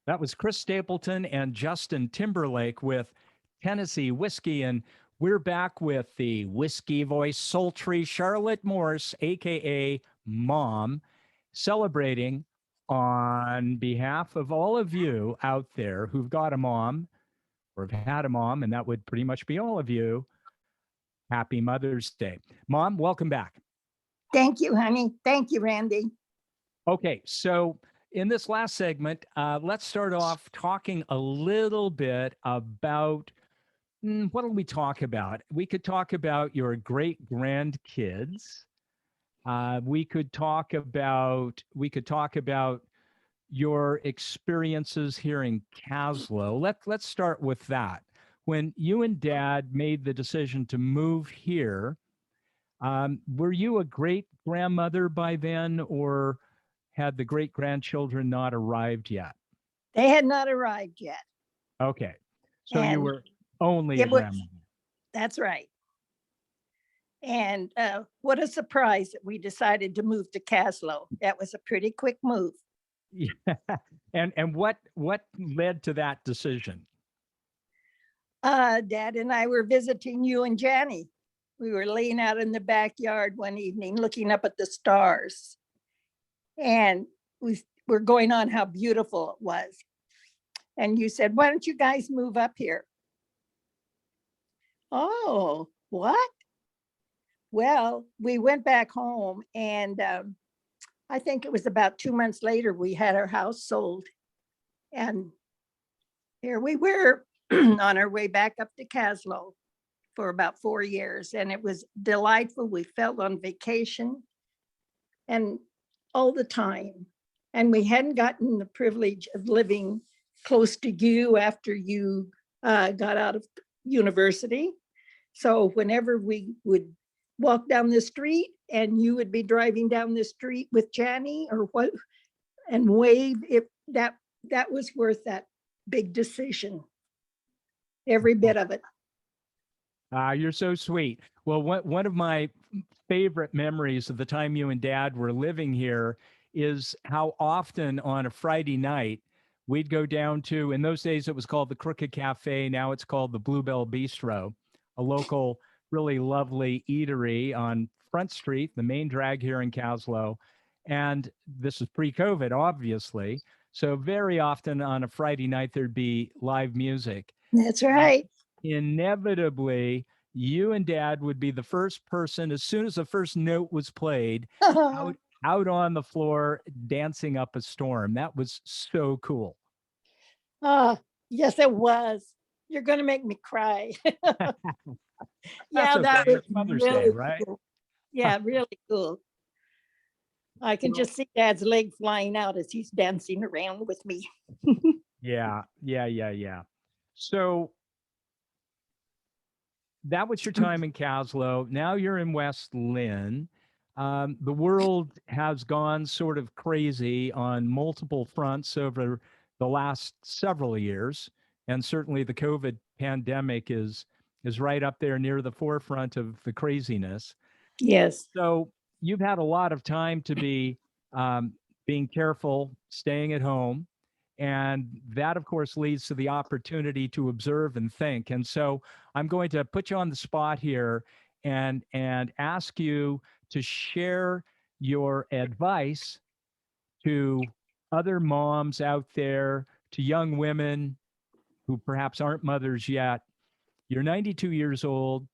That was Chris Stapleton and Justin Timberlake with Tennessee Whiskey. And we're back with the whiskey voice, sultry Charlotte Morse, AKA Mom, celebrating on behalf of all of you out there who've got a mom or have had a mom, and that would pretty much be all of you. Happy Mother's Day. Mom, welcome back. Thank you, honey. Thank you, Randy. Okay, so in this last segment, let's start off talking a little bit about what do we talk about? We could talk about your great grandkids. We could talk about your experiences here in Caslow. Let's start with that. When you and Dad made the decision to move here, were you a great grandmother by then, or had the great grandchildren not arrived yet? They had not arrived yet. Okay. So you And were only a it was- grandmother. That's right. And what a surprise that we decided to move to Caslow. That was a pretty quick move. Yeah. And what led to that decision? Dad and I were visiting you and Janny. We were laying out in the backyard one evening, looking up at the stars. And we were going on how beautiful it was. And you said, why don't you guys move up here? Oh, what? Well, we went back home, and I think it was about 2 months later, we had our house sold. And here we were on our way back up to Caslow for about 4 years. And it was delightful. We felt on vacation and all the time. And we hadn't gotten the privilege of living close to you after you got out of university. So whenever we would walk down the street and you would be driving down the street with Janny or what, and wave, that was worth that big decision. Every bit of it. You're so sweet. Well, one of my favorite memories of the time you and Dad were living here is how often on a Friday night we'd go down to, in those days it was called the Crooked Cafe, now it's called the Bluebell Bistro, a local, really lovely eatery on Front Street, the main drag here in Caslow. And this is pre-COVID, obviously. So very often on a Friday night, there'd be live music. That's right. Inevitably, you and Dad would be the first person, as soon as the first note was played, out on the floor dancing up a storm. That was so cool. Yes, it was. You're going to make me cry. That's okay. That was It's Mother's really Day, right? cool. Yeah, really cool. I can just see Dad's leg flying out as he's dancing around with me. Yeah. So that was your time in Caslow. Now you're in West Lynn. The world has gone sort of crazy on multiple fronts over the last several years. And certainly the COVID pandemic is right up there near the forefront of the craziness. Yes. So you've had a lot of time to be being careful, staying at home. And that, of course, leads to the opportunity to observe and think. And so I'm going to put you on the spot here and ask you to share your advice to other moms out there, to young women who perhaps aren't mothers yet. You're 92 years old.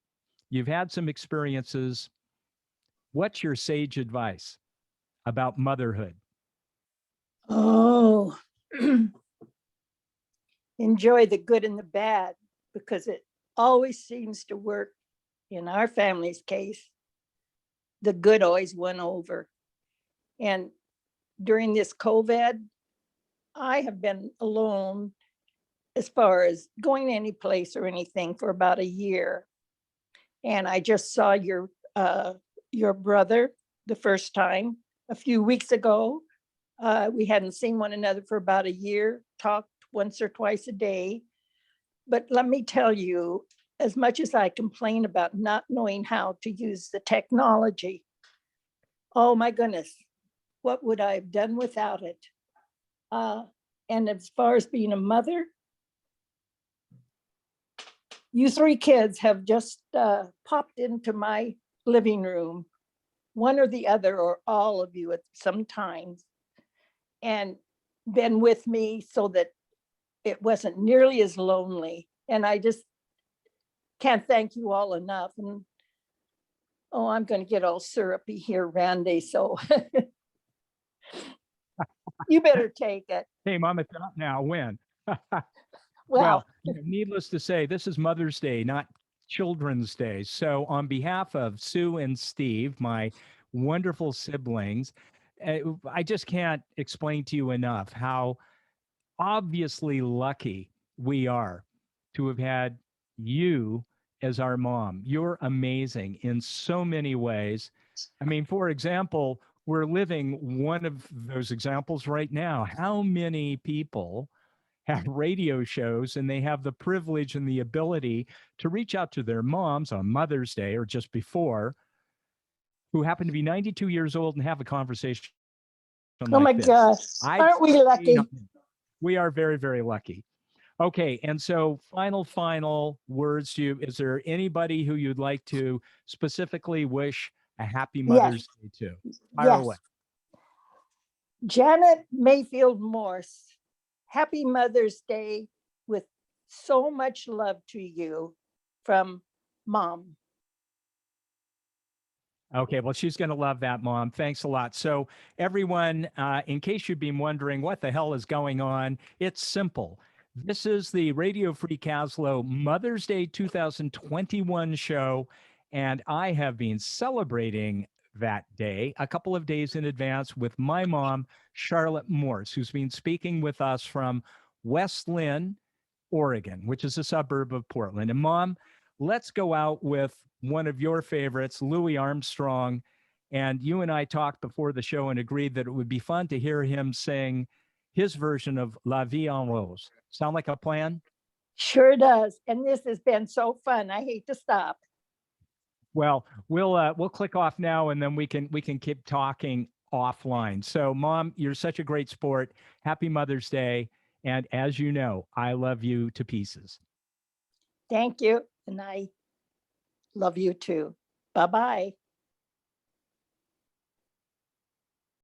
You've had some experiences. What's your sage advice about motherhood? Oh, enjoy the good and the bad, because it always seems to work. In our family's case, the good always won over. And during this COVID, I have been alone as far as going any place or anything for about a year. And I just saw your brother the first time a few weeks ago. We hadn't seen one another for about a year, talked once or twice a day. But let me tell you, as much as I complain about not knowing how to use the technology, oh my goodness, what would I have done without it? And as far as being a mother, you three kids have just popped into my living room, one or the other, or all of you at some times, and been with me so that it wasn't nearly as lonely. And I just can't thank you all enough. And oh, I'm going to get all syrupy here, Randy. So you better take it. Hey, Mom, it's not now. When? Well, Needless to say, this is Mother's Day, not Children's Day. So, on behalf of Sue and Steve, my wonderful siblings, I just can't explain to you enough how obviously lucky we are to have had you as our mom. You're amazing in so many ways. I mean, for example, we're living one of those examples right now. How many people have radio shows and they have the privilege and the ability to reach out to their moms on Mother's Day or just before, who happen to be 92 years old, and have a conversation oh my like this? gosh, I've aren't we lucky? We are very, very lucky. Okay, and so final words to you. Is there anybody who you'd like to specifically wish a happy Mother's Day to? Fire Yes. away. Janet Mayfield Morse, happy Mother's Day with so much love to you from Mom. Okay, well, she's going to love that, Mom. Thanks a lot. So, everyone, in case you've been wondering what the hell is going on, it's simple. This is the Radio Free Caslow Mother's Day 2021 show, and I have been celebrating that day a couple of days in advance with my mom, Charlotte Morse, who's been speaking with us from West Lynn, Oregon, which is a suburb of Portland. And Mom, let's go out with one of your favorites, Louis Armstrong. And you and I talked before the show and agreed that it would be fun to hear him sing his version of La Vie en Rose. Sound like a plan? Sure does. And this has been so fun. I hate to stop. Well, we'll click off now, and then we can keep talking offline. So, Mom, you're such a great sport. Happy Mother's Day. And as you know, I love you to pieces. Thank you. And I love you too. Bye-bye.